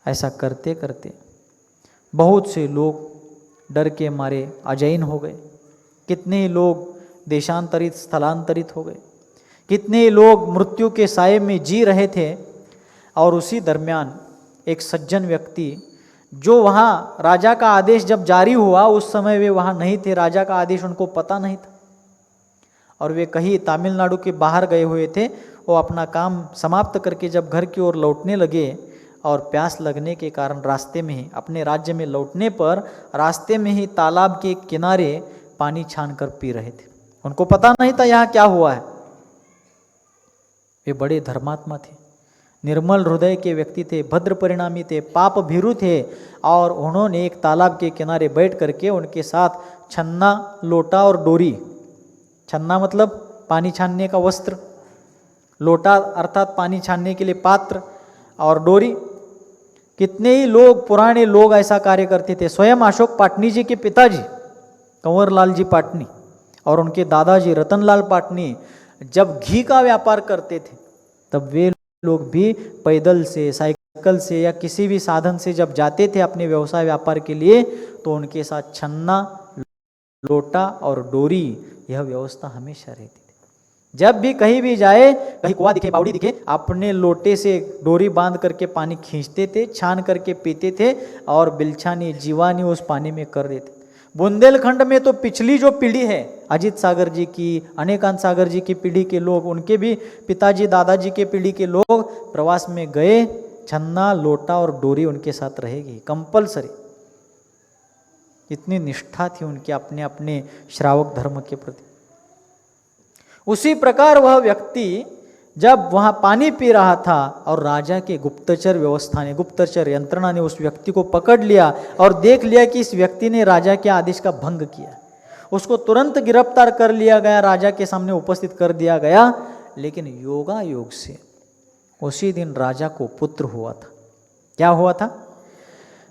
ऐसा करते करते बहुत से लोग डर के मारे अजैन हो गए, कितने लोग देशांतरित स्थलांतरित हो गए, कितने लोग मृत्यु के साये में जी रहे थे। और उसी दरमियान एक सज्जन व्यक्ति, जो वहाँ राजा का आदेश जब जारी हुआ उस समय वे वहाँ नहीं थे, राजा का आदेश उनको पता नहीं था और वे कहीं तमिलनाडु के बाहर गए हुए थे। वो अपना काम समाप्त करके जब घर की ओर लौटने लगे और प्यास लगने के कारण रास्ते में ही, अपने राज्य में लौटने पर रास्ते में ही तालाब के किनारे पानी छान कर पी रहे थे। उनको पता नहीं था यहाँ क्या हुआ है। वे बड़े धर्मात्मा थे, निर्मल हृदय के व्यक्ति थे, भद्र परिणामी थे, पाप भीरु थे और उन्होंने एक तालाब के किनारे बैठ करके उनके साथ छन्ना, लोटा और डोरी, छन्ना मतलब पानी छानने का वस्त्र, लोटा अर्थात पानी छानने के लिए पात्र, और डोरी। कितने ही लोग, पुराने लोग ऐसा कार्य करते थे। स्वयं अशोक पाटनी जी के पिताजी कंवरलाल जी पाटनी और उनके दादाजी रतनलाल पाटनी जब घी का व्यापार करते थे तब वे लोग भी पैदल से, साइकिल से या किसी भी साधन से जब जाते थे अपने व्यवसाय व्यापार के लिए तो उनके साथ छन्ना, लोटा और डोरी, यह व्यवस्था हमेशा रहती थी। जब भी कहीं भी जाए, कहीं कुआं दिखे, बावड़ी दिखे, अपने लोटे से डोरी बांध करके पानी खींचते थे, छान करके पीते थे और बिलछानी, जीवानी उस पानी में कर देते। बुंदेलखंड में तो पिछली जो पीढ़ी है, अजीत सागर जी की, अनेकांत सागर जी की पीढ़ी के लोग, उनके भी पिताजी, दादाजी के पीढ़ी के लोग प्रवास में गए, छन्ना, लोटा और डोरी उनके साथ रहेगी कंपलसरी। इतनी निष्ठा थी उनके अपने अपने श्रावक धर्म के प्रति। उसी प्रकार वह व्यक्ति जब वहां पानी पी रहा था और राजा के गुप्तचर व्यवस्था ने, गुप्तचर यंत्रणा ने उस व्यक्ति को पकड़ लिया और देख लिया कि इस व्यक्ति ने राजा के आदेश का भंग किया, उसको तुरंत गिरफ्तार कर लिया गया, राजा के सामने उपस्थित कर दिया गया। लेकिन योगा योग से उसी दिन राजा को पुत्र हुआ था। क्या हुआ था?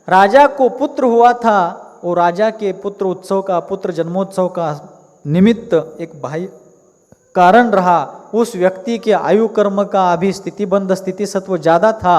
राजा को पुत्र हुआ था। वो राजा के पुत्र उत्सव का, पुत्र जन्मोत्सव का निमित्त एक भाई कारण रहा। उस व्यक्ति के आयु कर्म का अभी स्थितिबंध स्थिति सत्व ज़्यादा था।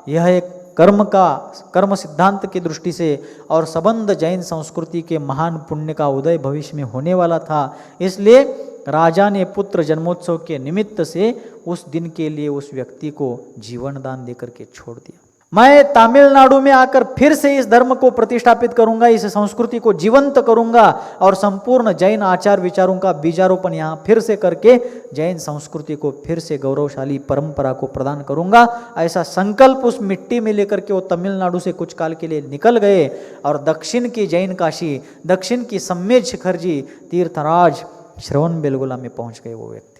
यह एक कर्म सिद्धांत की दृष्टि से और संबंध जैन संस्कृति के महान पुण्य का उदय भविष्य में होने वाला था। इसलिए राजा ने पुत्र जन्मोत्सव के निमित्त से उस दिन के लिए उस व्यक्ति को जीवन दान देकर के छोड़ दिया। मैं तमिलनाडु में आकर फिर से इस धर्म को प्रतिष्ठापित करूंगा, इस संस्कृति को जीवंत करूंगा और संपूर्ण जैन आचार विचारों का बीजारोपण यहाँ फिर से करके जैन संस्कृति को फिर से गौरवशाली परंपरा को प्रदान करूंगा। ऐसा संकल्प उस मिट्टी में लेकर के वो तमिलनाडु से कुछ काल के लिए निकल गए और दक्षिण की जैन काशी, दक्षिण की सम्मेद शिखर जी, तीर्थराज श्रवण बेलगोला में पहुंच गए। वो व्यक्ति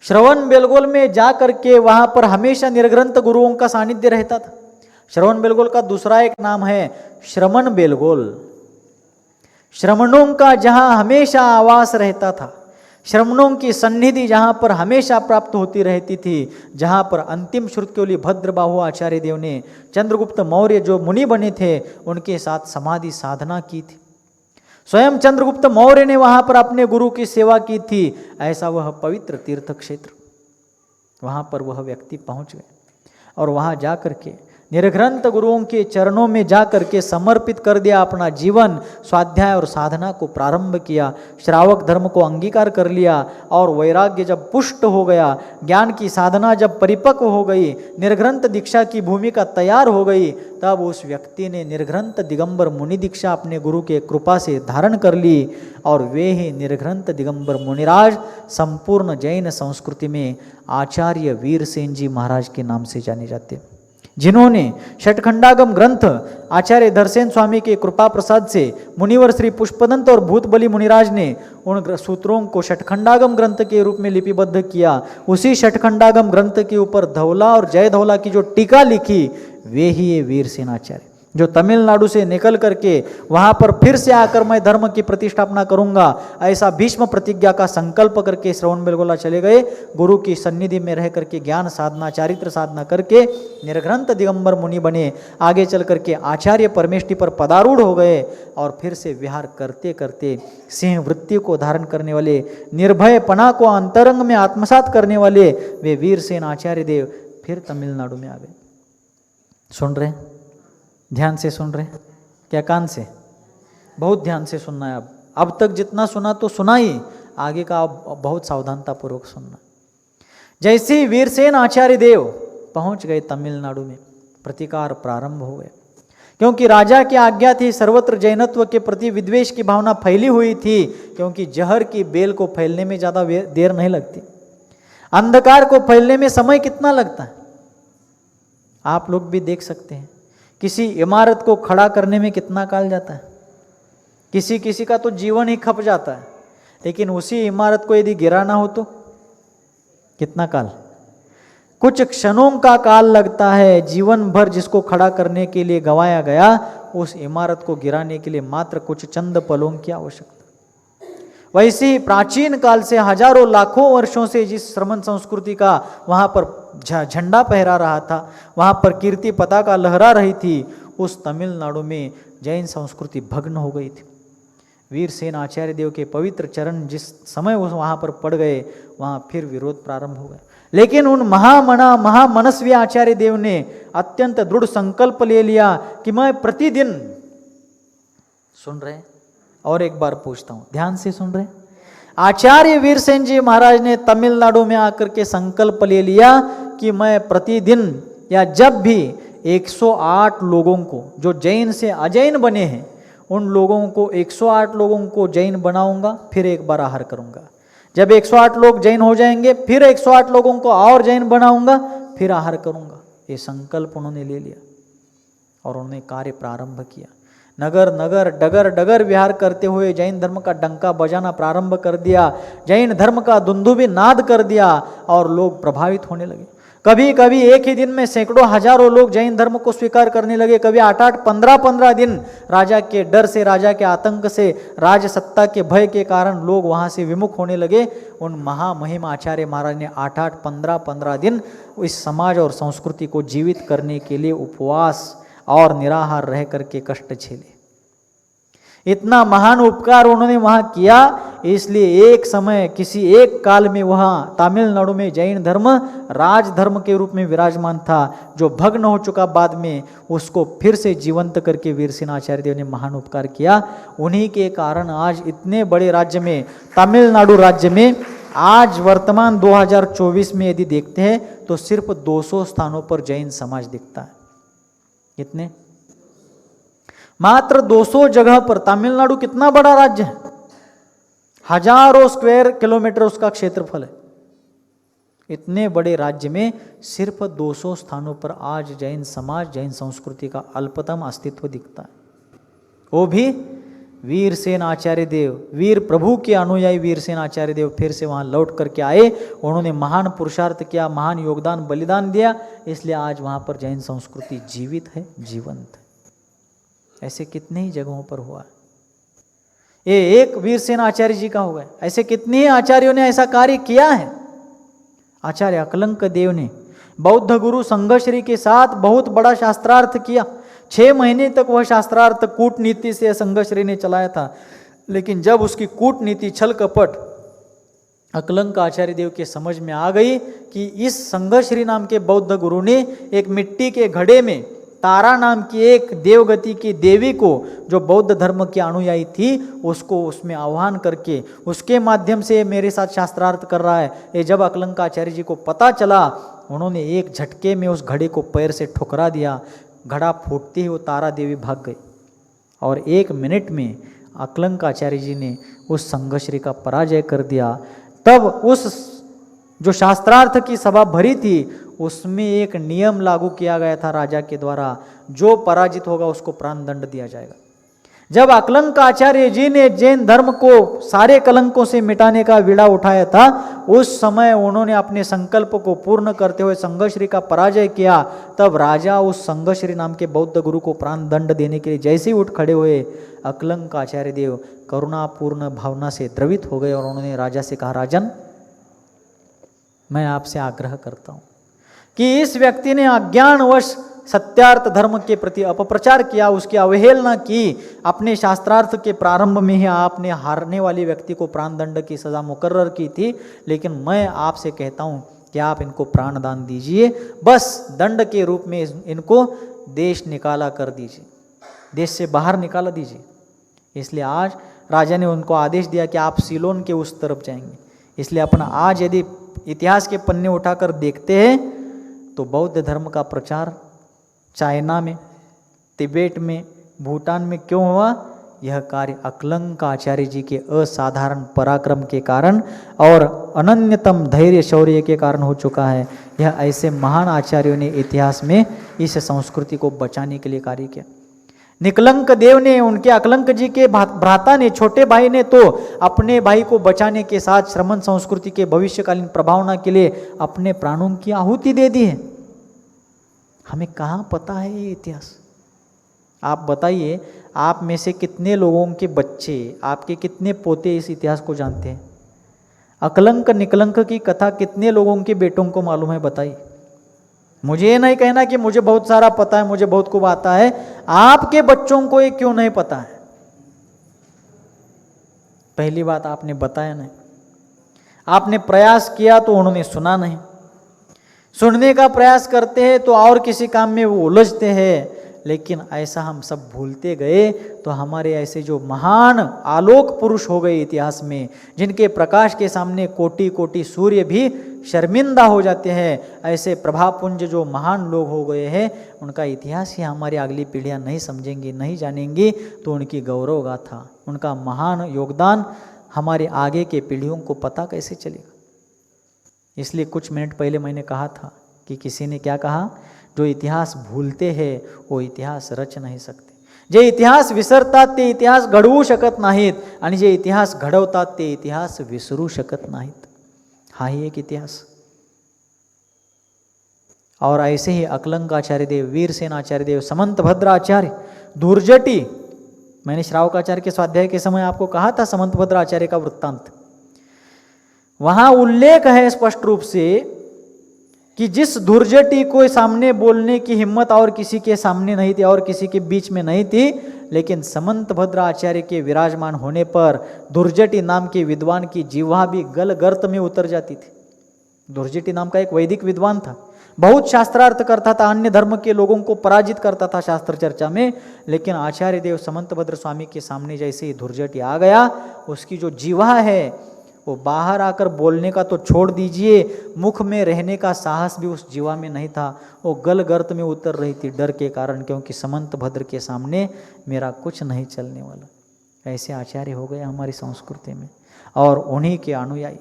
श्रवण बेलगोल में जा करके वहां पर हमेशा निर्ग्रंथ गुरुओं का सानिध्य रहता था। श्रवण बेलगोल का दूसरा एक नाम है श्रमण बेलगोल, श्रमणों का जहां हमेशा आवास रहता था, श्रमणों की सन्निधि जहां पर हमेशा प्राप्त होती रहती थी, जहां पर अंतिम श्रुत्योली भद्रबाहु आचार्य देव ने चंद्रगुप्त मौर्य जो मुनि बने थे उनके साथ समाधि साधना की थी। स्वयं चंद्रगुप्त मौर्य ने वहां पर अपने गुरु की सेवा की थी। ऐसा वह पवित्र तीर्थ क्षेत्र, वहां पर वह व्यक्ति पहुंच गए और वहां जा करके निर्ग्रंथ गुरुओं के चरणों में जा करके समर्पित कर दिया अपना जीवन, स्वाध्याय और साधना को प्रारंभ किया, श्रावक धर्म को अंगीकार कर लिया और वैराग्य जब पुष्ट हो गया, ज्ञान की साधना जब परिपक्व हो गई, निर्ग्रंथ दीक्षा की भूमिका तैयार हो गई, तब उस व्यक्ति ने निर्ग्रंथ दिगंबर मुनि दीक्षा अपने गुरु के कृपा से धारण कर ली और वे ही निर्ग्रंथ दिगंबर मुनिराज संपूर्ण जैन संस्कृति में आचार्य वीरसेन जी महाराज के नाम से जाने जाते, जिन्होंने षटखंडागम ग्रंथ आचार्य धरसेन स्वामी के कृपा प्रसाद से मुनिवर श्री पुष्पदंत और भूतबली मुनिराज ने उन सूत्रों को षटखंडागम ग्रंथ के रूप में लिपिबद्ध किया। उसी षटखंडागम ग्रंथ के ऊपर धौला और जय धौला की जो टीका लिखी वे ही ये वीरसेन आचार्य, जो तमिलनाडु से निकल करके वहां पर फिर से आकर मैं धर्म की प्रतिष्ठापना करूंगा, ऐसा भीष्म प्रतिज्ञा का संकल्प करके श्रवण बेलगोला चले गए। गुरु की सन्निधि में रह करके ज्ञान साधना, चारित्र साधना करके निर्ग्रंथ दिगंबर मुनि बने। आगे चल करके आचार्य परमेष्टि पर पदारूढ़ हो गए और फिर से विहार करते करते सिंह वृत्ति को धारण करने वाले, निर्भय पना को अंतरंग में आत्मसात करने वाले वे वीरसेन आचार्य देव फिर तमिलनाडु में आ गए। सुन रहे? ध्यान से सुन रहे? क्या कान से? बहुत ध्यान से सुनना है। अब तक जितना सुना तो सुना ही, आगे का बहुत सावधानता पूर्वक सुनना। जैसे ही वीरसेन आचार्य देव पहुंच गए तमिलनाडु में, प्रतिकार प्रारंभ हो गए। क्योंकि राजा की आज्ञा थी, सर्वत्र जैनत्व के प्रति विद्वेष की भावना फैली हुई थी। क्योंकि जहर की बेल को फैलने में ज़्यादा देर नहीं लगती, अंधकार को फैलने में समय कितना लगता है? आप लोग भी देख सकते हैं, किसी इमारत को खड़ा करने में कितना काल जाता है। किसी किसी का तो जीवन ही खप जाता है, लेकिन उसी इमारत को यदि गिराना हो तो कितना काल? कुछ क्षणों का काल लगता है। जीवन भर जिसको खड़ा करने के लिए गंवाया गया, उस इमारत को गिराने के लिए मात्र कुछ चंद पलों की आवश्यकता। वैसे ही प्राचीन काल से हजारों लाखों वर्षों से जिस श्रमण संस्कृति का वहाँ पर झंडा फहरा रहा था, वहाँ पर कीर्ति पताका लहरा रही थी, उस तमिलनाडु में जैन संस्कृति भग्न हो गई थी। वीरसेन आचार्य देव के पवित्र चरण जिस समय उस वहाँ पर पड़ गए, वहाँ फिर विरोध प्रारंभ हो गया। लेकिन उन महामनस्वी आचार्य देव ने अत्यंत दृढ़ संकल्प ले लिया कि मैं प्रतिदिन, सुन रहे? और एक बार पूछता हूँ, ध्यान से सुन रहे? आचार्य वीरसेन जी महाराज ने तमिलनाडु में आकर के संकल्प ले लिया कि मैं प्रतिदिन या जब भी 108 लोगों को जो जैन से अजैन बने हैं, उन लोगों को 108 लोगों को जैन बनाऊंगा, फिर एक बार आहार करूंगा। जब 108 लोग जैन हो जाएंगे, फिर 108 लोगों को और जैन बनाऊंगा, फिर आहार करूंगा। ये संकल्प उन्होंने ले लिया और उन्होंने कार्य प्रारंभ किया। नगर नगर डगर डगर विहार करते हुए जैन धर्म का डंका बजाना प्रारंभ कर दिया, जैन धर्म का दुंदुभी नाद कर दिया और लोग प्रभावित होने लगे। कभी कभी एक ही दिन में सैकड़ों हजारों लोग जैन धर्म को स्वीकार करने लगे। कभी 8-8 15-15 दिन राजा के डर से, राजा के आतंक से, राज सत्ता के भय के कारण लोग वहां से विमुख होने लगे। उन महामहिम आचार्य महाराज ने 8-8 15-15 दिन इस समाज और संस्कृति को जीवित करने के लिए उपवास और निराहार रह करके कष्ट झेले। इतना महान उपकार उन्होंने वहां किया, इसलिए एक समय किसी एक काल में वहां तमिलनाडु में जैन धर्म राज धर्म के रूप में विराजमान था, जो भग्न हो चुका। बाद में उसको फिर से जीवंत करके वीरसेन आचार्य देव ने महान उपकार किया। उन्हीं के कारण आज इतने बड़े राज्य में, तमिलनाडु राज्य में, आज वर्तमान 2024 में यदि देखते हैं तो सिर्फ 200 स्थानों पर जैन समाज दिखता है। कितने? मात्र 200 जगह पर। तमिलनाडु कितना बड़ा राज्य है, हजारों स्क्वायर किलोमीटर उसका क्षेत्रफल है। इतने बड़े राज्य में सिर्फ 200 स्थानों पर आज जैन समाज, जैन संस्कृति का अल्पतम अस्तित्व दिखता है। वो भी वीरसेन आचार्य देव, वीर प्रभु के अनुयायी वीरसेन आचार्य देव फिर से वहां लौट करके आए। उन्होंने महान पुरुषार्थ किया, महान योगदान बलिदान दिया, इसलिए आज वहां पर जैन संस्कृति जीवित है, जीवंत है। ऐसे कितने ही जगहों पर हुआ। ये एक वीरसेन आचार्य जी का होगा, ऐसे कितने ही आचार्यों ने ऐसा कार्य किया है। आचार्य अकलंक देव ने बौद्ध गुरु संघश्री के साथ बहुत बड़ा शास्त्रार्थ किया। 6 महीने तक वह शास्त्रार्थ कूटनीति से संघश्री ने चलाया था, लेकिन जब उसकी कूटनीति छल कपट अकलंक आचार्य देव के समझ में आ गई कि इस संघश्री नाम के बौद्ध गुरु ने एक मिट्टी के घड़े में तारा नाम की एक देवगति की देवी को, जो बौद्ध धर्म की अनुयायी थी, उसको उसमें आह्वान करके उसके माध्यम से मेरे साथ शास्त्रार्थ कर रहा है। ये जब अकलंक आचार्य जी को पता चला, उन्होंने एक झटके में उस घड़े को पैर से ठुकरा दिया। घड़ा फूटते ही वो तारा देवी भाग गई और 1 मिनट में अकलंक आचार्य जी ने उस संघश्री का पराजय कर दिया। तब उस जो शास्त्रार्थ की सभा भरी थी, उसमें एक नियम लागू किया गया था राजा के द्वारा, जो पराजित होगा उसको प्राण दंड दिया जाएगा। जब अकलंक आचार्य जी ने जैन धर्म को सारे कलंकों से मिटाने का बीड़ा उठाया था, उस समय उन्होंने अपने संकल्प को पूर्ण करते हुए संघश्री का पराजय किया। तब राजा उस संघश्री नाम के बौद्ध गुरु को प्राण दंड देने के लिए जैसे ही उठ खड़े हुए, अकलंक आचार्य देव करुणापूर्ण भावना से द्रवित हो गए और उन्होंने राजा से कहा, राजन, मैं आपसे आग्रह करता हूँ कि इस व्यक्ति ने अज्ञानवश सत्यार्थ धर्म के प्रति अपप्रचार किया, उसकी अवहेलना की। अपने शास्त्रार्थ के प्रारंभ में ही आपने हारने वाले व्यक्ति को प्राण दंड की सजा मुकर्रर की थी, लेकिन मैं आपसे कहता हूँ कि आप इनको प्राणदान दीजिए। बस दंड के रूप में इनको देश निकाला कर दीजिए, देश से बाहर निकाला दीजिए। इसलिए आज राजा ने उनको आदेश दिया कि आप सीलोन के उस तरफ जाएंगे। इसलिए अपना आज यदि इतिहास के पन्ने उठाकर देखते हैं तो बौद्ध धर्म का प्रचार चाइना में, तिब्बत में, भूटान में क्यों हुआ? यह कार्य अकलंक आचार्य जी के असाधारण पराक्रम के कारण और अनन्यतम धैर्य शौर्य के कारण हो चुका है। यह ऐसे महान आचार्यों ने इतिहास में इस संस्कृति को बचाने के लिए कार्य किया। निकलंक देव ने, उनके अकलंक जी के भ्राता ने, छोटे भाई ने तो अपने भाई को बचाने के साथ श्रमण संस्कृति के भविष्यकालीन प्रभावना के लिए अपने प्राणों की आहुति दे दी है। हमें कहाँ पता है ये इतिहास? आप बताइए, आप में से कितने लोगों के बच्चे, आपके कितने पोते इस इतिहास को जानते हैं? अकलंक निकलंक की कथा कितने लोगों के बेटों को मालूम है? बताइए। मुझे ये नहीं कहना कि मुझे बहुत सारा पता है, मुझे बहुत कुछ आता है। आपके बच्चों को ये क्यों नहीं पता है? पहली बात, आपने बताया नहीं, आपने प्रयास किया तो उन्होंने सुना नहीं। सुनने का प्रयास करते हैं तो और किसी काम में वो उलझते हैं। लेकिन ऐसा हम सब भूलते गए तो हमारे ऐसे जो महान आलोक पुरुष हो गए इतिहास में, जिनके प्रकाश के सामने कोटि कोटि सूर्य भी शर्मिंदा हो जाते हैं, ऐसे प्रभापुंज जो महान लोग हो गए हैं, उनका इतिहास ही हमारी अगली पीढ़ियां नहीं समझेंगी, नहीं जानेंगी तो उनकी गौरव गाथा, उनका महान योगदान हमारे आगे के पीढ़ियों को पता कैसे चलेगा? इसलिए कुछ मिनट पहले मैंने कहा था कि किसी ने क्या कहा, जो इतिहास भूलते हैं वो इतिहास रच नाही सकते. जे इतिहास विसरतात ते इतिहास घडवू शकत नाहीत आणि जे इतिहास घडवतात ते इतिहास विसरू शकत नाहीत. हा ही एक इतिहास. और ऐसे ही अकलंक आचार्य देव, वीरसेन आचार्य देव, समंत भद्राचार्य, दुर्जटी, मैंने श्रावकाचार्य के स्वाध्याय के समय आपको कहा था समंत भद्राचार्य का वृत्तांत. वहां उल्लेख है स्पष्ट रूप से कि जिस दुर्जटी को सामने बोलने की हिम्मत और किसी के सामने नहीं थी और किसी के बीच में नहीं थी, लेकिन समंत भद्राचार्य के विराजमान होने पर दुर्जटी नाम के विद्वान की जिह्वा भी गल गर्त में उतर जाती थी. दुर्जटी नाम का एक वैदिक विद्वान था, बहुत शास्त्रार्थ करता था, अन्य धर्म के लोगों को पराजित करता था शास्त्र चर्चा में. लेकिन आचार्य देव समंत भद्र स्वामी के सामने जैसे ही दुर्जटी आ गया, उसकी जो जिह्वा है वो बाहर आकर बोलने का तो छोड़ दीजिए, मुख में रहने का साहस भी उस जीवा में नहीं था. वो गल गर्त में उतर रही थी डर के कारण, क्योंकि समंत भद्र के सामने मेरा कुछ नहीं चलने वाला. ऐसे आचार्य हो गए हमारी संस्कृति में. और उन्हीं के अनुयायी,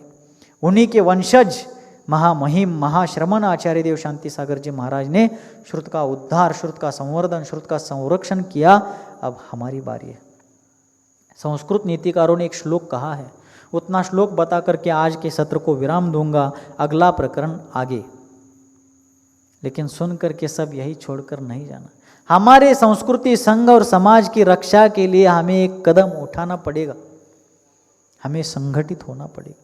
उन्हीं के वंशज महामहिम महाश्रमण आचार्य देव शांति सागर जी महाराज ने श्रुत का उद्धार, श्रुत का संवर्धन, श्रुत का संरक्षण किया. अब हमारी बारी है. संस्कृत नीतिकारों ने एक श्लोक कहा है, उतना श्लोक बता करके आज के सत्र को विराम दूंगा, अगला प्रकरण आगे. लेकिन सुन करके सब यही छोड़कर नहीं जाना. हमारे संस्कृति, संघ और समाज की रक्षा के लिए हमें एक कदम उठाना पड़ेगा, हमें संगठित होना पड़ेगा,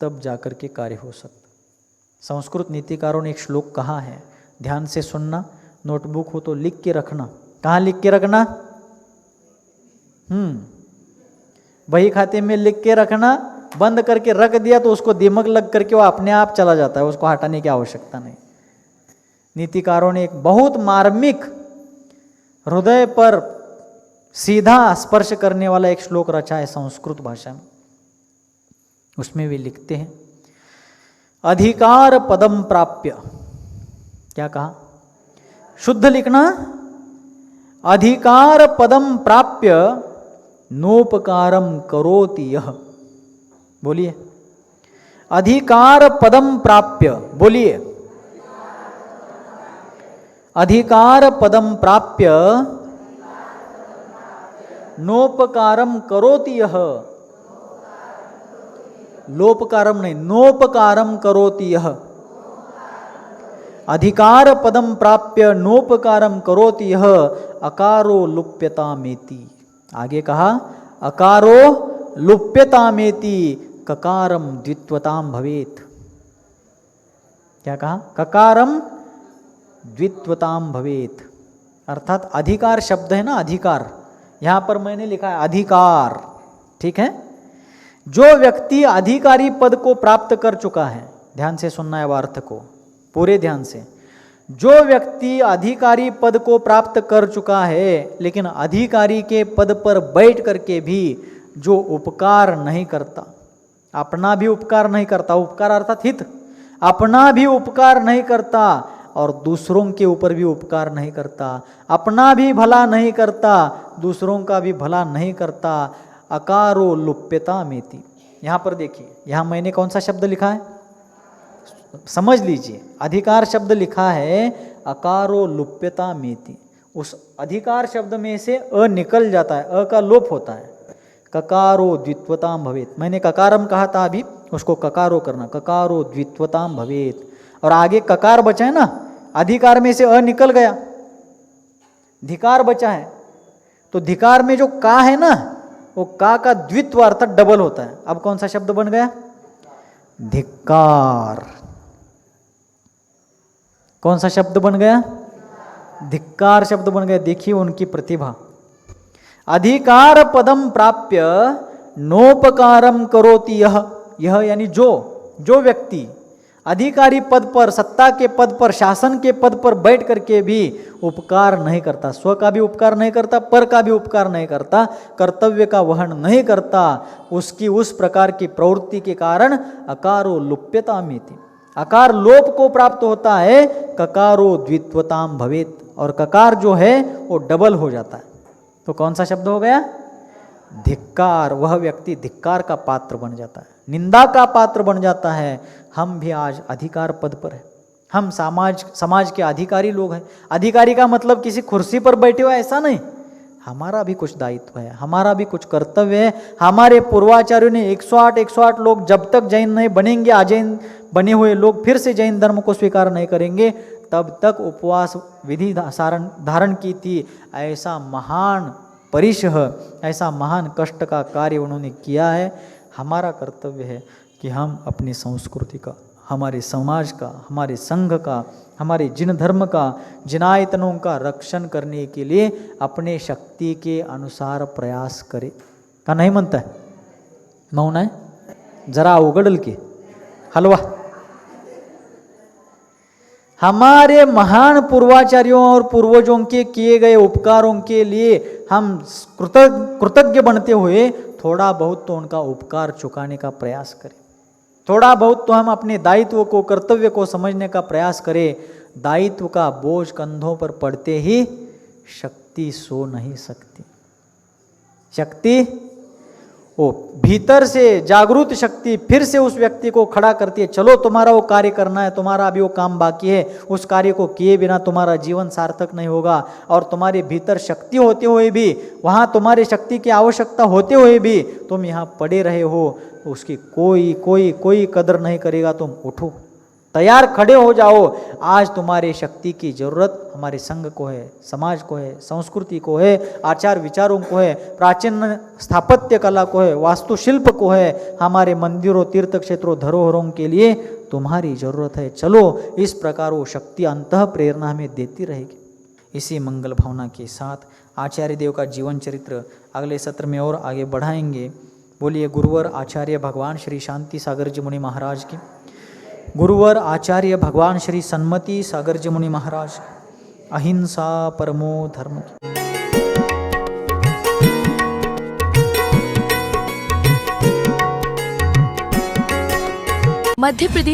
तब जाकर के कार्य हो सकता. संस्कृत नीतिकारों ने एक श्लोक कहा है, ध्यान से सुनना, नोटबुक हो तो लिख के रखना. कहाँ लिख के रखना? बही खाते में लिख के रखना. बंद करके रख दिया तो उसको दिमाग लग करके वो अपने आप चला जाता है, उसको हटाने की आवश्यकता नहीं. नीतिकारों ने एक बहुत मार्मिक, हृदय पर सीधा स्पर्श करने वाला एक श्लोक रचा है संस्कृत भाषा में. उसमें वे लिखते हैं, अधिकार पदम प्राप्य. क्या कहा? शुद्ध लिखना. अधिकार पदम प्राप्य नोपकारम करोति यह. बोलिए, अधिकार पदम प्राप्य. बोलिए, अधिकार पदम प्राप्य नोपकारम करोति यह. लोपकारम नहीं, नोपकारम करोति यह. अधिकार पदम प्राप्य नोपकारम करोति यह अकारो लुप्यतामेति. आगे कहा, अकारो लुप्यतामेति ककारम द्वित्वताम भवेत. क्या कहा? ककारम द्वित्वताम भवेत. अर्थात अधिकार शब्द है ना, अधिकार, यहां पर मैंने लिखा है अधिकार. ठीक है. जो व्यक्ति अधिकारी पद को प्राप्त कर चुका है, ध्यान से सुनना है अर्थ को पूरे ध्यान से, जो व्यक्ति अधिकारी पद को प्राप्त कर चुका है लेकिन अधिकारी के पद पर बैठ करके भी जो उपकार नहीं करता, अपना भी उपकार नहीं करता, उपकार अर्थात हित, अपना भी उपकार नहीं करता और दूसरों के ऊपर भी उपकार नहीं करता, अपना भी भला नहीं करता, दूसरों का भी भला नहीं करता, अकारो लुप्यता मेति। यहाँ पर देखिए, यहाँ मैंने कौन सा शब्द लिखा है, समझ लीजिए, अधिकार शब्द लिखा है अकारो लुप्यता मेति। उस अधिकार शब्द में से अ निकल जाता है, अ का लोप होता है, ककारो द्वित्वताम भवेत। मैंने ककारम कहा था अभी, उसको ककारो करना, ककारो द्वित्वताम भवेत। और आगे ककार बचा है ना, अधिकार में से अ निकल गया, धिकार बचा है, तो धिकार में जो का है ना, वो का द्वित्व अर्थात डबल होता है। अब कौन सा शब्द बन गया, धिक्कार। कौन सा शब्द बन गया, धिक्कार शब्द बन गया। देखिए उनकी प्रतिभा, अधिकार पदम प्राप्य नोपकारम करोति यह यानी जो व्यक्ति अधिकारी पद पर, सत्ता के पद पर, शासन के पद पर बैठ करके भी उपकार नहीं करता, स्व का भी उपकार नहीं करता, पर का भी उपकार नहीं करता, कर्तव्य का वहन नहीं करता, उसकी उस प्रकार की प्रवृत्ति के कारण अकारो लुप्यता मेति, अकार लोप को प्राप्त होता है, ककारो द्वित्वताम भवेत, और ककार जो है वो डबल हो जाता है। तो कौन सा शब्द हो गया, धिक्कार। वह व्यक्ति धिक्कार का पात्र बन जाता है, निंदा का पात्र बन जाता है। हम भी आज अधिकार पद पर है, हम समाज के अधिकारी लोग हैं। अधिकारी का मतलब किसी कुर्सी पर बैठे हुए ऐसा नहीं, हमारा भी कुछ दायित्व है, हमारा भी कुछ कर्तव्य है। हमारे पूर्वाचार्यों ने 108 लोग जब तक जैन नहीं बनेंगे, अजैन बने हुए लोग फिर से जैन धर्म को स्वीकार नहीं करेंगे, तब तक उपवास विधि धारण की थी। ऐसा महान परिश्रह, ऐसा महान कष्ट का कार्य उन्होंने किया है। हमारा कर्तव्य है कि हम अपनी संस्कृति का, हमारे समाज का, हमारे संघ का, हमारे जिन धर्म का, जिनायतनों का रक्षण करने के लिए अपने शक्ति के अनुसार प्रयास करें। का नहीं मनता है, मौन है, जरा उगड़ल के हलवा। हमारे महान पूर्वाचार्यों और पूर्वजों के किए गए उपकारों के लिए हम कृतज्ञ बनते हुए थोड़ा बहुत तो उनका उपकार चुकाने का प्रयास करें, थोड़ा बहुत तो हम अपने दायित्व को, कर्तव्य को समझने का प्रयास करें। दायित्व का बोझ कंधों पर पड़ते ही शक्ति सो नहीं सकती। शक्ति वो भीतर से जागृत शक्ति फिर से उस व्यक्ति को खड़ा करती है, चलो तुम्हारा वो कार्य करना है, तुम्हारा अभी वो काम बाकी है, उस कार्य को किए बिना तुम्हारा जीवन सार्थक नहीं होगा। और तुम्हारे भीतर शक्ति होते हुए भी, वहाँ तुम्हारी शक्ति की आवश्यकता होते हुए भी तुम यहाँ पड़े रहे हो, उसकी कोई कदर नहीं करेगा। तुम उठो, तैयार खड़े हो जाओ। आज तुम्हारे शक्ति की जरूरत हमारे संघ को है, समाज को है, संस्कृति को है, आचार विचारों को है, प्राचीन स्थापत्य कला को है, वास्तुशिल्प को है, हमारे मंदिरों, तीर्थ क्षेत्रों, धरोहरों के लिए तुम्हारी जरूरत है। चलो, इस प्रकार वो शक्ति अंतः प्रेरणा हमें देती रहेगी। इसी मंगल भावना के साथ आचार्य देव का जीवन चरित्र अगले सत्र में और आगे बढ़ाएंगे। बोलिए गुरुवर आचार्य भगवान श्री शांति सागर जी मुनि महाराज की, गुरुवर आचार्य भगवान श्री सन्मति सागर जी मुनि महाराज, अहिंसा परमो धर्म की। मध्य प्रदेश